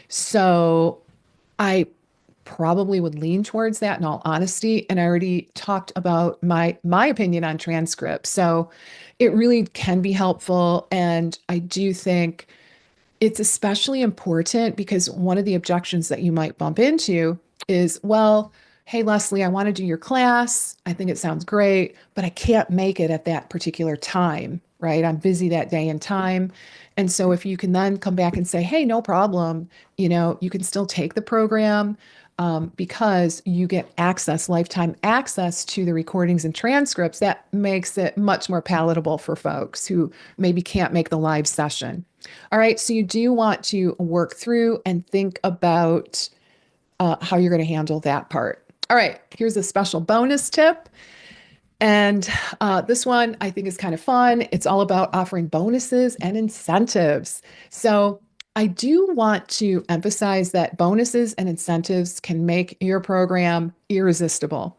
S2: So I probably would lean towards that in all honesty. And I already talked about my opinion on transcripts. So it really can be helpful. And I do think it's especially important because one of the objections that you might bump into is, well, hey, Leslie, I want to do your class. I think it sounds great, but I can't make it at that particular time, right? I'm busy that day and time. And so if you can then come back and say, hey, no problem, you can still take the program because you get access, lifetime access to the recordings and transcripts, that makes it much more palatable for folks who maybe can't make the live session. All right, so you do want to work through and think about how you're going to handle that part. All right, here's a special bonus tip. And this one I think is kind of fun. It's all about offering bonuses and incentives. So I do want to emphasize that bonuses and incentives can make your program irresistible.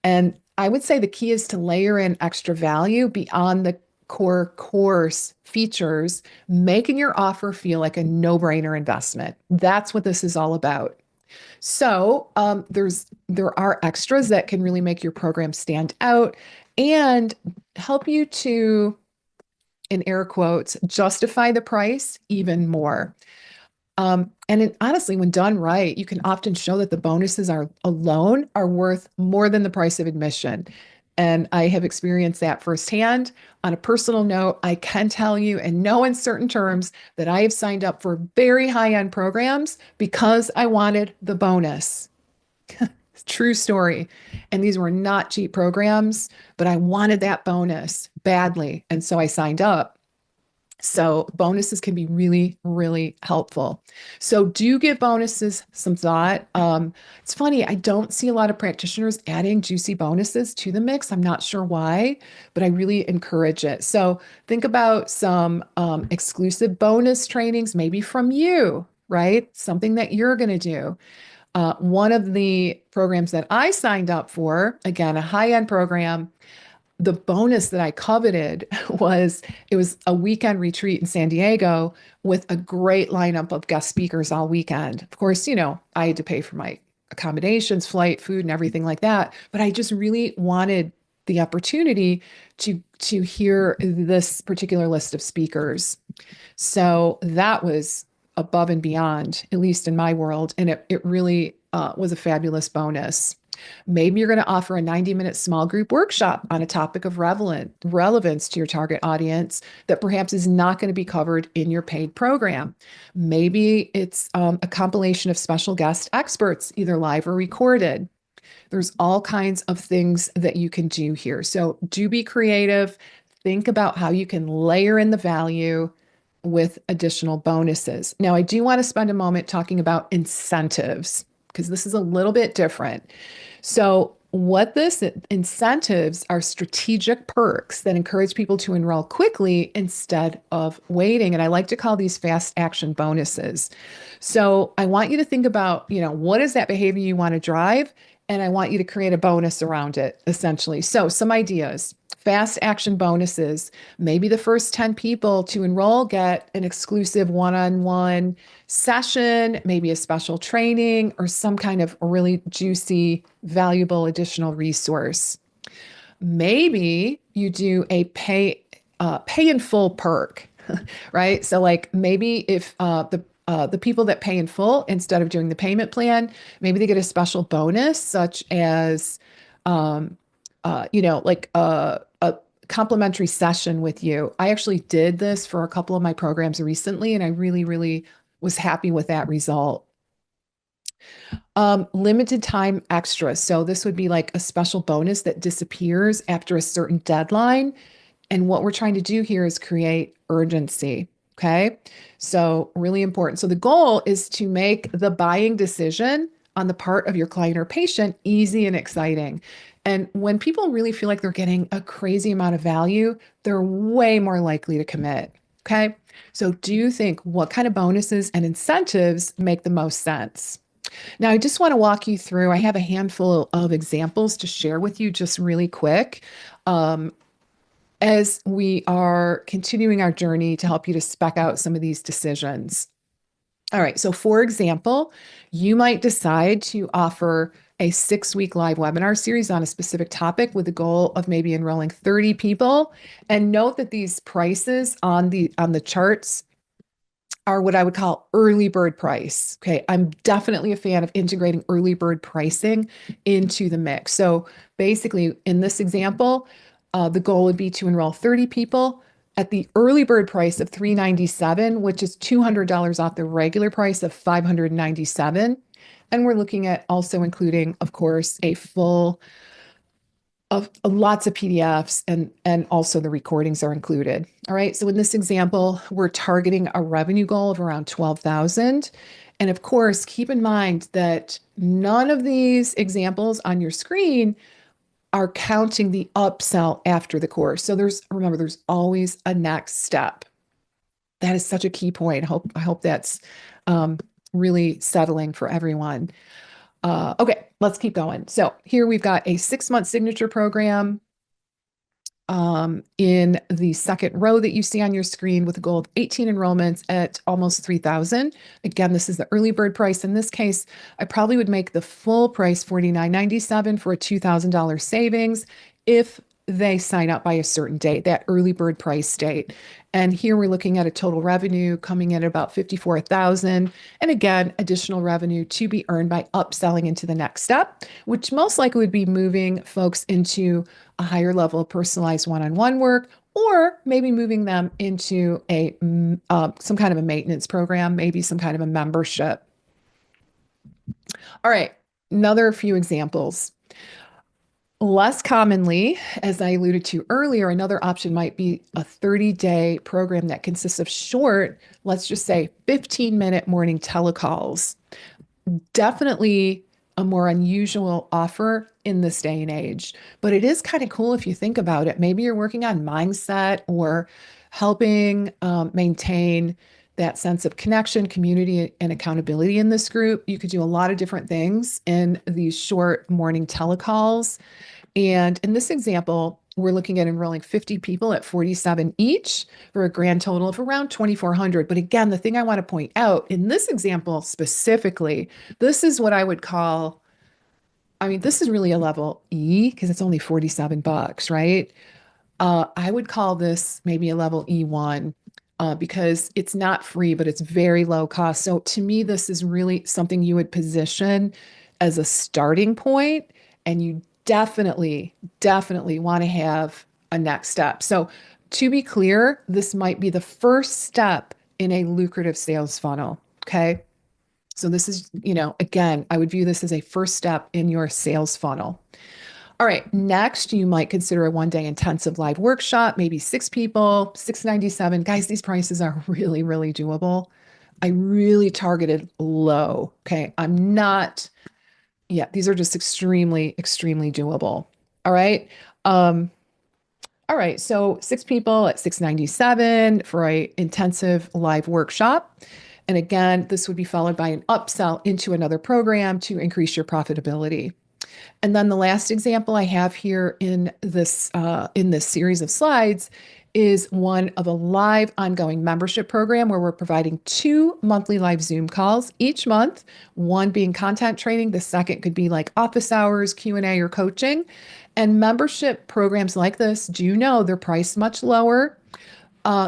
S2: And I would say the key is to layer in extra value beyond the core course features, making your offer feel like a no-brainer investment. That's what this is all about. So there are extras that can really make your program stand out and help you to, in air quotes, justify the price even more. Honestly, when done right, you can often show that the bonuses are alone are worth more than the price of admission. And I have experienced that firsthand. On a personal note, I can tell you in no uncertain terms that I have signed up for very high-end programs because I wanted the bonus. True story. And these were not cheap programs, but I wanted that bonus badly. And so I signed up. So bonuses can be really, really helpful. So do give bonuses some thought. It's funny, I don't see a lot of practitioners adding juicy bonuses to the mix. I'm not sure why, but I really encourage it. So think about some exclusive bonus trainings, maybe from you, right? Something that you're going to do. One of the programs that I signed up for, again, a high-end program, the bonus that I coveted was it was a weekend retreat in San Diego with a great lineup of guest speakers all weekend. Of course, I had to pay for my accommodations, flight, food, and everything like that. But I just really wanted the opportunity to hear this particular list of speakers. So that was above and beyond, at least in my world. And it really was a fabulous bonus. Maybe you're going to offer a 90-minute small group workshop on a topic of relevance to your target audience that perhaps is not going to be covered in your paid program. Maybe it's a compilation of special guest experts, either live or recorded. There's all kinds of things that you can do here. So do be creative. Think about how you can layer in the value with additional bonuses. Now, I do want to spend a moment talking about incentives because this is a little bit different. So what this incentives are strategic perks that encourage people to enroll quickly instead of waiting. And I like to call these fast action bonuses. So I want you to think about, what is that behavior you want to drive? And I want you to create a bonus around it, essentially. So some ideas. Fast action bonuses. Maybe the first 10 people to enroll get an exclusive one-on-one session, maybe a special training, or some kind of really juicy, valuable additional resource. Maybe you do a pay in full perk, right? So like maybe if the people that pay in full instead of doing the payment plan, maybe they get a special bonus such as like a complimentary session with you. I actually did this for a couple of my programs recently, and I really, really was happy with that result. Limited time extra. So this would be like a special bonus that disappears after a certain deadline. And what we're trying to do here is create urgency. Okay. So really important. So the goal is to make the buying decision on the part of your client or patient easy and exciting. And when people really feel like they're getting a crazy amount of value, they're way more likely to commit. Okay. So, do you think what kind of bonuses and incentives make the most sense? Now, I just want to walk you through. I have a handful of examples to share with you just really quick um, as we are continuing our journey to help you to spec out some of these decisions. All right. So, for example, you might decide to offer a 6-week live webinar series on a specific topic with the goal of maybe enrolling 30 people. And note that these prices on the charts are what I would call early bird price. Okay. I'm definitely a fan of integrating early bird pricing into the mix. So basically, in this example, the goal would be to enroll 30 people at the early bird price of $397, which is $200 off the regular price of $597. And we're looking at also including, of course, a full of lots of PDFs and also the recordings are included. All right. So in this example, we're targeting a revenue goal of around 12,000. And of course, keep in mind that none of these examples on your screen are counting the upsell after the course. So remember, there's always a next step. That is such a key point. I hope that's really settling for everyone. Okay, let's keep going. So here we've got a 6-month signature program in the second row that you see on your screen with a goal of 18 enrollments at almost 3,000. Again, this is the early bird price. In this case, I probably would make the full price $49.97 for a $2,000 savings if they sign up by a certain date, that early bird price date. And here we're looking at a total revenue coming in at about 54,000. And again, additional revenue to be earned by upselling into the next step, which most likely would be moving folks into a higher level of personalized one-on-one work, or maybe moving them into a some kind of a maintenance program, maybe some kind of a membership. All right, another few examples. Less commonly, as I alluded to earlier, another option might be a 30-day program that consists of short, let's just say 15-minute morning telecalls. Definitely a more unusual offer in this day and age, but it is kind of cool if you think about it. Maybe you're working on mindset or helping maintain that sense of connection, community, and accountability in this group. You could do a lot of different things in these short morning telecalls. And in this example, we're looking at enrolling 50 people at 47 each for a grand total of around 2,400. But again, the thing I want to point out in this example specifically, this is what I would call, I mean, this is really a level E because it's only 47 bucks, right? I would call this maybe a level E1 because it's not free, but it's very low cost. So to me, this is really something you would position as a starting point, and you definitely, definitely want to have a next step. So to be clear, this might be the first step in a lucrative sales funnel. Okay. So this is, again, I would view this as a first step in your sales funnel. All right, next, you might consider a 1-day intensive live workshop, maybe 6 people, $697. Guys, these prices are really, really doable. I really targeted low. Okay. These are just extremely, extremely doable. All right. All right. So 6 people at $697 for a intensive live workshop. And again, this would be followed by an upsell into another program to increase your profitability. And then the last example I have here in this series of slides is one of a live ongoing membership program where we're providing 2 monthly live Zoom calls each month, one being content training, the second could be like office hours, Q&A, or coaching. And membership programs like this, do you know they're priced much lower?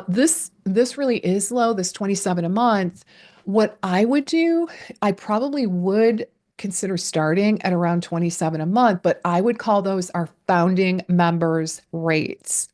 S2: This really is low, this 27 a month. What I would do, I probably would consider starting at around 27 a month, but I would call those our founding members rates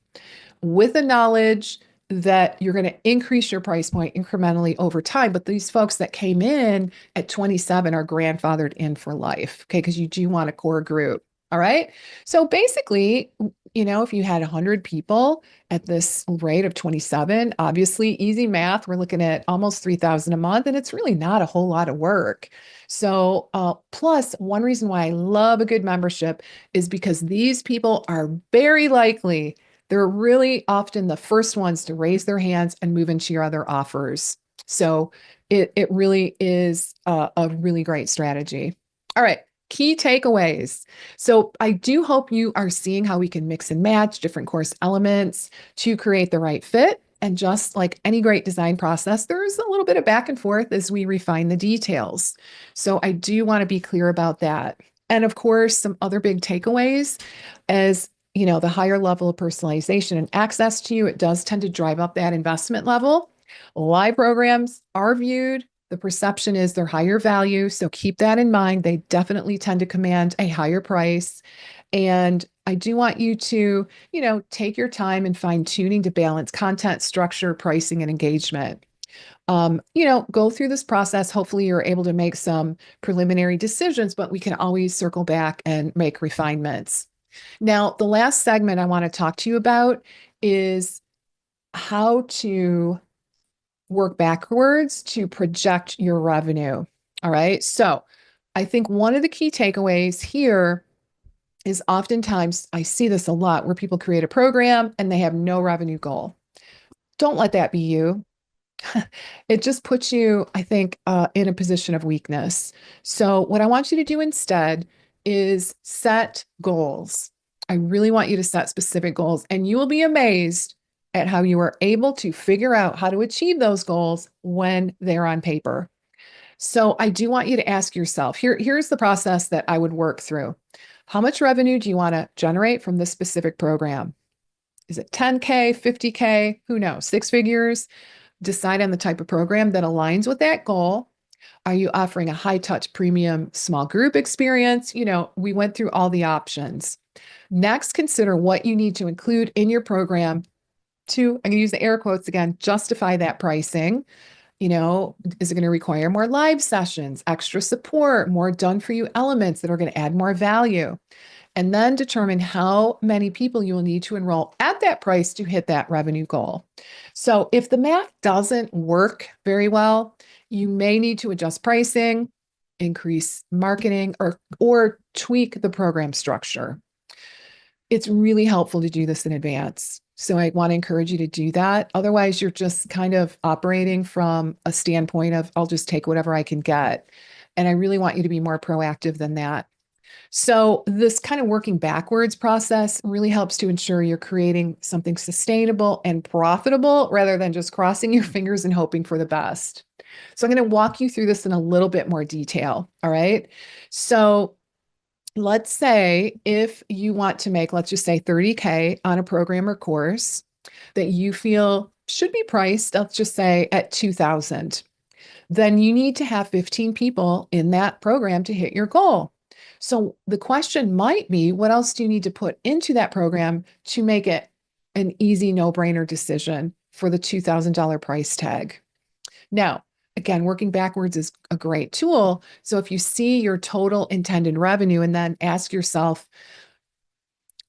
S2: with the knowledge that you're going to increase your price point incrementally over time. But these folks that came in at 27 are grandfathered in for life, okay? Because you do want a core group. All right. So basically, if you had 100 people at this rate of 27, obviously easy math, we're looking at almost 3,000 a month, and it's really not a whole lot of work. So, plus one reason why I love a good membership is because these people are very likely, they're really often the first ones to raise their hands and move into your other offers. So it really is a really great strategy. All right. Key takeaways. So I do hope you are seeing how we can mix and match different course elements to create the right fit. And just like any great design process, there's a little bit of back and forth as we refine the details. So I do want to be clear about that. And of course, some other big takeaways as the higher level of personalization and access to you, it does tend to drive up that investment level. Live programs are viewed, the perception is they're higher value. So keep that in mind. They definitely tend to command a higher price. And I do want you to, take your time and fine tuning to balance content, structure, pricing, and engagement. Go through this process. Hopefully, you're able to make some preliminary decisions, but we can always circle back and make refinements. Now, the last segment I want to talk to you about is how to work backwards to project your revenue. All right. So I think one of the key takeaways here is oftentimes I see this a lot where people create a program and they have no revenue goal. Don't let that be you. It just puts you, I think, in a position of weakness. So, what I want you to do instead is set goals. I really want you to set specific goals, and you will be amazed at how you are able to figure out how to achieve those goals when they're on paper. So, I do want you to ask yourself here's the process that I would work through. How much revenue do you want to generate from this specific program? Is it 10K, 50K? Who knows? Six figures? Decide on the type of program that aligns with that goal. Are you offering a high touch premium small group experience? We went through all the options. Next, consider what you need to include in your program to, I'm going to use the air quotes again, justify that pricing. Is it going to require more live sessions, extra support, more done for you elements that are going to add more value? And then determine how many people you will need to enroll at that price to hit that revenue goal. So if the math doesn't work very well, you may need to adjust pricing, increase marketing, or tweak the program structure. It's really helpful to do this in advance. So I want to encourage you to do that. Otherwise, you're just kind of operating from a standpoint of, I'll just take whatever I can get. And I really want you to be more proactive than that. So this kind of working backwards process really helps to ensure you're creating something sustainable and profitable rather than just crossing your fingers and hoping for the best. So I'm going to walk you through this in a little bit more detail. All right. So let's say if you want to make, let's just say 30K on a program or course that you feel should be priced, let's just say at 2,000, then you need to have 15 people in that program to hit your goal. So the question might be, what else do you need to put into that program to make it an easy no-brainer decision for the $2,000 price tag? Now, again, working backwards is a great tool. So if you see your total intended revenue and then ask yourself,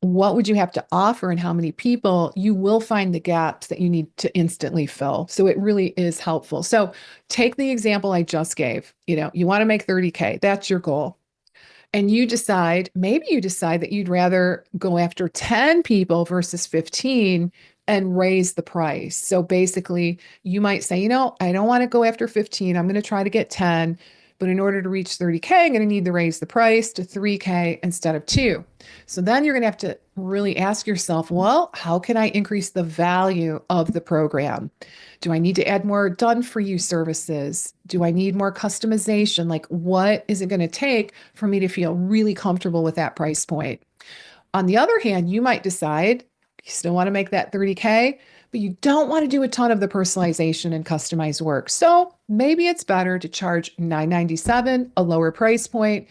S2: what would you have to offer and how many people, you will find the gaps that you need to instantly fill. So it really is helpful. So take the example I just gave. You want to make 30K. That's your goal. And maybe you decide that you'd rather go after 10 people versus 15 and raise the price. So basically, you might say, I don't want to go after 15. I'm going to try to get 10. But in order to reach 30K, I'm going to need to raise the price to 3K instead of 2. So then you're going to have to really ask yourself, well, how can I increase the value of the program? Do I need to add more done for you services? Do I need more customization? Like, what is it going to take for me to feel really comfortable with that price point? On the other hand, you might decide you still want to make that 30K, but you don't want to do a ton of the personalization and customized work. So maybe it's better to charge $9.97, a lower price point,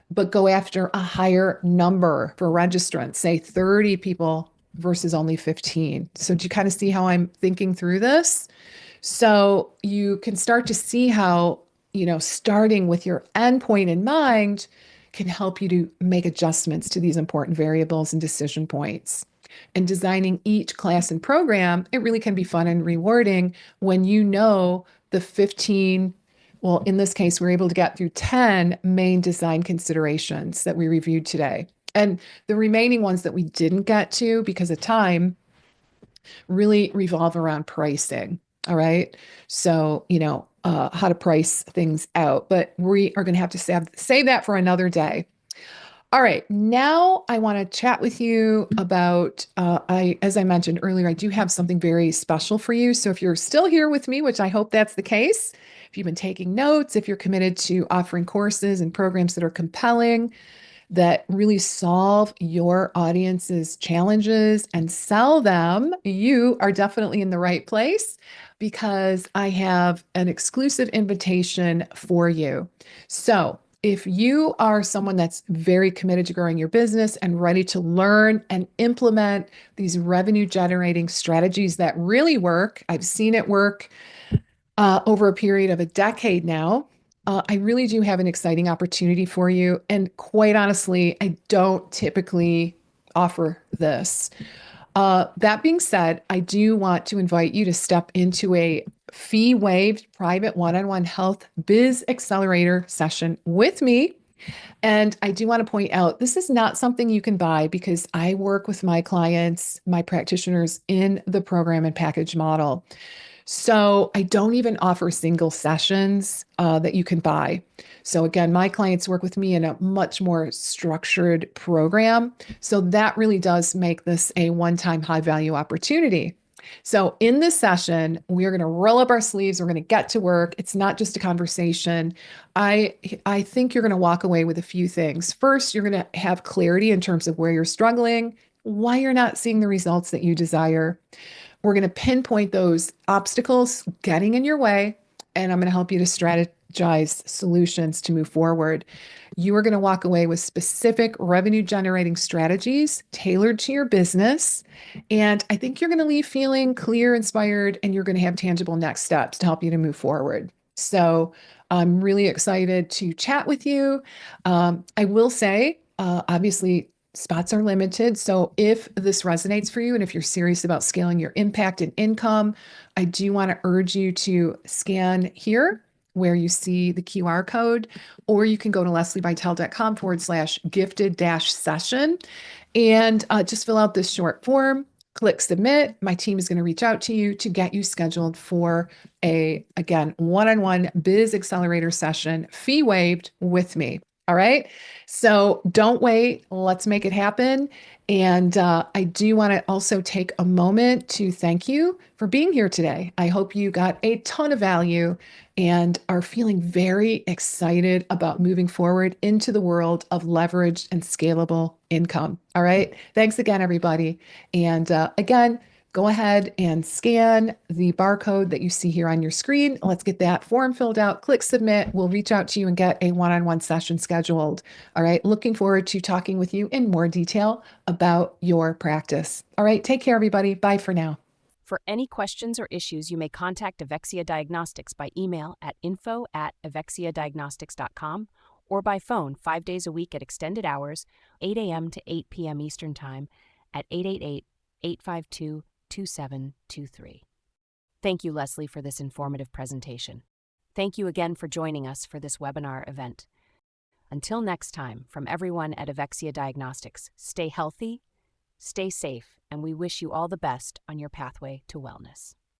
S2: but go after a higher number for registrants, say 30 people versus only 15. So do you kind of see how I'm thinking through this? So you can start to see how, starting with your endpoint in mind can help you to make adjustments to these important variables and decision points. And designing each class and program, it really can be fun and rewarding when you know the 15, well, in this case, we're able to get through 10 main design considerations that we reviewed today. And the remaining ones that we didn't get to because of time really revolve around pricing. All right. So, how to price things out, but we are going to have to save that for another day. All right, now I want to chat with you about, as I mentioned earlier, I do have something very special for you. So if you're still here with me, which I hope that's the case, if you've been taking notes, if you're committed to offering courses and programs that are compelling, that really solve your audience's challenges and sell them, you are definitely in the right place because I have an exclusive invitation for you. So, if you are someone that's very committed to growing your business and ready to learn and implement these revenue generating strategies that really work, I've seen it work over a period of a decade now. I really do have an exciting opportunity for you. And quite honestly, I don't typically offer this. That being said, I do want to invite you to step into a fee waived private one on one health biz accelerator session with me. And I do want to point out this is not something you can buy because I work with my clients, my practitioners in the program and package model. So I don't even offer single sessions that you can buy. So again, my clients work with me in a much more structured program. So that really does make this a one-time high value opportunity. So in this session, we're going to roll up our sleeves. We're going to get to work. It's not just a conversation. I think you're going to walk away with a few things. First, you're going to have clarity in terms of where you're struggling, why you're not seeing the results that you desire. We're going to pinpoint those obstacles getting in your way, and I'm going to help you to strategize solutions to move forward. You are going to walk away with specific revenue generating strategies tailored to your business. And I think you're going to leave feeling clear, inspired, and you're going to have tangible next steps to help you to move forward. So I'm really excited to chat with you. I will say, obviously, spots are limited. So if this resonates for you and if you're serious about scaling your impact and income, I do want to urge you to scan here where you see the QR code, or you can go to leslibitel.com/gifted-session and just fill out this short form, click submit. My team is going to reach out to you to get you scheduled for again, one-on-one biz accelerator session, fee waived with me. All right. So don't wait. Let's make it happen. And I do want to also take a moment to thank you for being here today. I hope you got a ton of value and are feeling very excited about moving forward into the world of leveraged and scalable income. All right. Thanks again, everybody. And again, go ahead and scan the barcode that you see here on your screen. Let's get that form filled out, click submit. We'll reach out to you and get a one-on-one session scheduled. All right. Looking forward to talking with you in more detail about your practice. All right. Take care, everybody. Bye for now.
S1: For any questions or issues, you may contact Avexia Diagnostics by email at info@avexiadiagnostics.com or by phone 5 days a week at extended hours, 8 a.m. to 8 p.m. Eastern Time at 888-852-2723. Thank you, Lesli, for this informative presentation. Thank you again for joining us for this webinar event. Until next time, from everyone at Avexia Diagnostics, stay healthy, stay safe, and we wish you all the best on your pathway to wellness.